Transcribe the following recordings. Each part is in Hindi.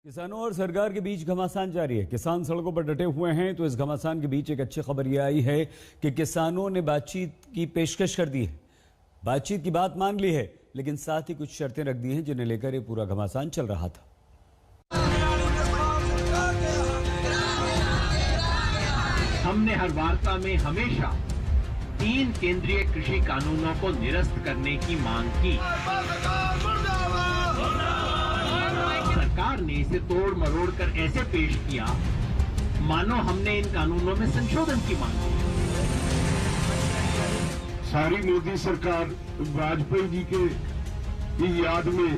किसानों और सरकार के बीच घमासान जारी है। किसान सड़कों पर डटे हुए हैं, तो इस घमासान के बीच एक अच्छी खबर यह आई है कि किसानों ने बातचीत की पेशकश कर दी है। बातचीत की बात मान ली है, लेकिन साथ ही कुछ शर्तें रख दी हैं, जिन्हें लेकर ये पूरा घमासान चल रहा था। हमने हर वार्ता में हमेशा 3 केंद्रीय कृषि कानूनों को निरस्त करने की मांग की। सरकार ने इसे तोड़ मरोड़ कर ऐसे पेश किया मानो हमने इन कानूनों में संशोधन की मांग की। सारी मोदी सरकार वाजपेयी जी की याद में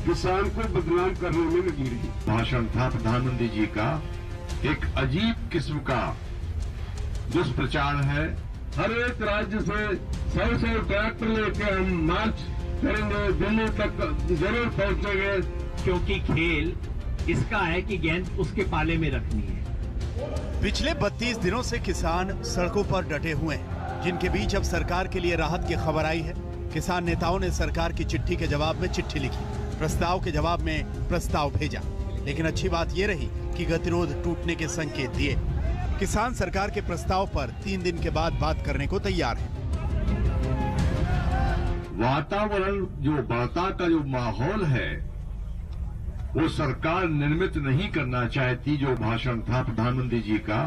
किसान को बदनाम करने में लगी रही। भाषण था प्रधानमंत्री जी का, एक अजीब किस्म का दुष्प्रचार है। हर एक राज्य से 100 ट्रैक्टर लेके हम मार्च करेंगे, दिल्ली तक जरूर पहुंचेंगे, क्योंकि खेल इसका है कि गेंद उसके पाले में रखनी है। पिछले 32 दिनों से किसान सड़कों पर डटे हुए हैं, जिनके बीच अब सरकार के लिए राहत की खबर आई है। किसान नेताओं ने सरकार की चिट्ठी के जवाब में चिट्ठी लिखी, प्रस्ताव के जवाब में प्रस्ताव भेजा, लेकिन अच्छी बात ये रही कि गतिरोध टूटने के संकेत दिए। किसान सरकार के प्रस्ताव पर 3 दिन के बाद बात करने को तैयार है। वातावरण जो वार्ता का जो माहौल है वो सरकार निर्मित नहीं करना चाहती। जो भाषण था प्रधानमंत्री जी का,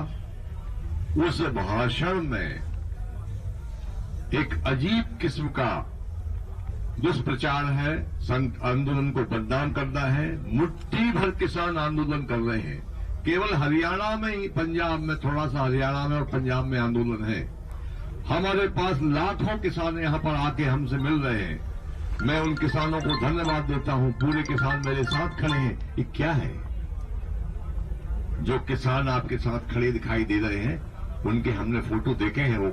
उस भाषण में एक अजीब किस्म का दुष्प्रचार है, आंदोलन को बदनाम करना है। मुट्ठी भर किसान आंदोलन कर रहे हैं, केवल हरियाणा में ही, पंजाब में थोड़ा सा, हरियाणा में और पंजाब में आंदोलन है। हमारे पास लाखों किसान यहां पर आके हमसे मिल रहे हैं। मैं उन किसानों को धन्यवाद देता हूं, पूरे किसान मेरे साथ खड़े हैं। ये क्या है? जो किसान आपके साथ खड़े दिखाई दे रहे हैं, उनके हमने फोटो देखे हैं, वो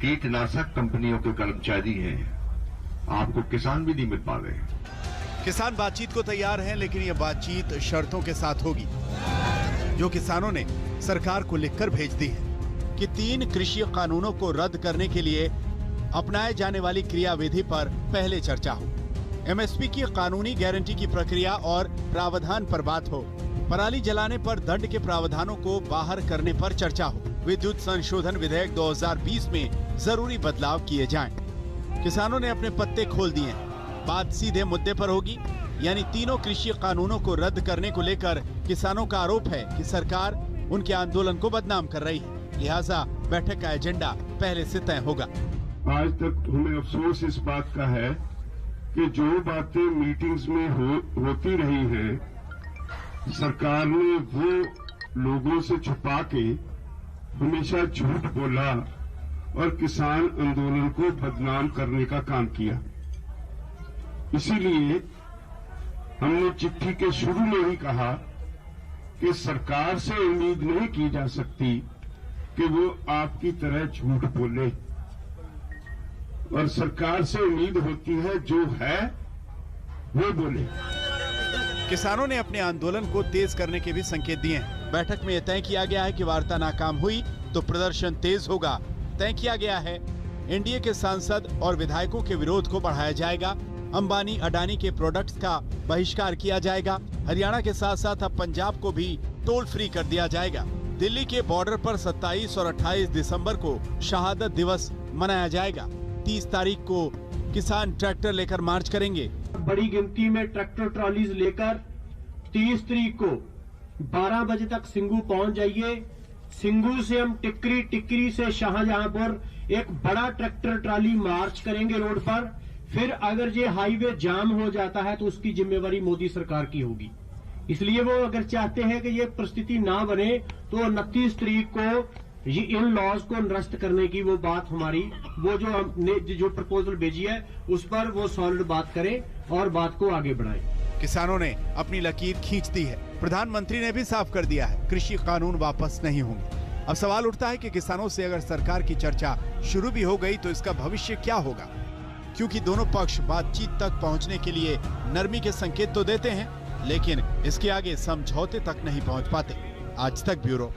कीटनाशक कंपनियों के कर्मचारी हैं। आपको किसान भी नहीं मिल पा रहे हैं। किसान बातचीत को तैयार हैं, लेकिन ये बातचीत शर्तों के साथ होगी, जो किसानों ने सरकार को लिखकर भेज दी है कि 3 कृषि कानूनों को रद्द करने के लिए अपनाए जाने वाली क्रियाविधि पर पहले चर्चा हो। एमएसपी की कानूनी गारंटी की प्रक्रिया और प्रावधान पर बात हो। पराली जलाने पर दंड के प्रावधानों को बाहर करने पर चर्चा हो। विद्युत संशोधन विधेयक 2020 में जरूरी बदलाव किए जाएं। किसानों ने अपने पत्ते खोल दिए हैं। बात सीधे मुद्दे पर होगी, यानी तीनों कृषि कानूनों को रद्द करने को लेकर किसानों का आरोप है कि सरकार उनके आंदोलन को बदनाम कर रही है, लिहाजा बैठक का एजेंडा पहले से तय होगा। आज तक हमें अफसोस इस बात का है कि जो बातें मीटिंग्स में होती रही हैं, सरकार ने वो लोगों से छुपा के हमेशा झूठ बोला और किसान आंदोलन को बदनाम करने का काम किया। इसीलिए हमने चिट्ठी के शुरू में ही कहा कि सरकार से उम्मीद नहीं की जा सकती कि वो आपकी तरह झूठ बोले, और सरकार से उम्मीद होती है जो है वो बोले। किसानों ने अपने आंदोलन को तेज करने के भी संकेत दिए हैं। बैठक में यह तय किया गया है कि वार्ता नाकाम हुई तो प्रदर्शन तेज होगा। तय किया गया है एनडीए के सांसद और विधायकों के विरोध को बढ़ाया जाएगा। अंबानी अडानी के प्रोडक्ट्स का बहिष्कार किया जाएगा। हरियाणा के साथ साथ अब पंजाब को भी टोल फ्री कर दिया जाएगा। दिल्ली के बॉर्डर पर 27 और 28 दिसंबर को शहादत दिवस मनाया जाएगा। 30 तारीख को किसान ट्रैक्टर लेकर मार्च करेंगे। बड़ी गिनती में ट्रैक्टर ट्रॉलीज लेकर 30 तारीख को 12 बजे तक सिंगू पहुंच जाइए। सिंगू से हम टिकरी, टिकरी से शाहजहांपुर एक बड़ा ट्रैक्टर ट्रॉली मार्च करेंगे रोड पर। फिर अगर ये हाईवे जाम हो जाता है तो उसकी जिम्मेवारी मोदी सरकार की होगी। इसलिए वो अगर चाहते हैं कि ये परिस्थिति ना बने तो 29 तारीख को ये इन लॉज को निरस्त करने की वो बात हमारी, वो जो हमने जो प्रपोजल भेजी है उस पर वो सॉलिड बात करें और बात को आगे बढ़ाएं। किसानों ने अपनी लकीर खींच दी है। प्रधानमंत्री ने भी साफ कर दिया है, कृषि कानून वापस नहीं होंगे। अब सवाल उठता है कि किसानों से अगर सरकार की चर्चा शुरू भी हो गई तो इसका भविष्य क्या होगा, क्योंकि दोनों पक्ष बातचीत तक पहुंचने के लिए नरमी के संकेत तो देते हैं, लेकिन इसके आगे समझौते तक नहीं पहुंच पाते। आज तक ब्यूरो।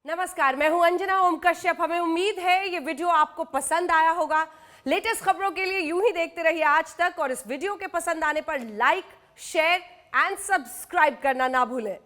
नमस्कार, मैं हूं अंजना ओम कश्यप। हमें उम्मीद है ये वीडियो आपको पसंद आया होगा। लेटेस्ट खबरों के लिए यूं ही देखते रहिए आज तक, और इस वीडियो के पसंद आने पर लाइक, शेयर एंड सब्सक्राइब करना ना भूलें।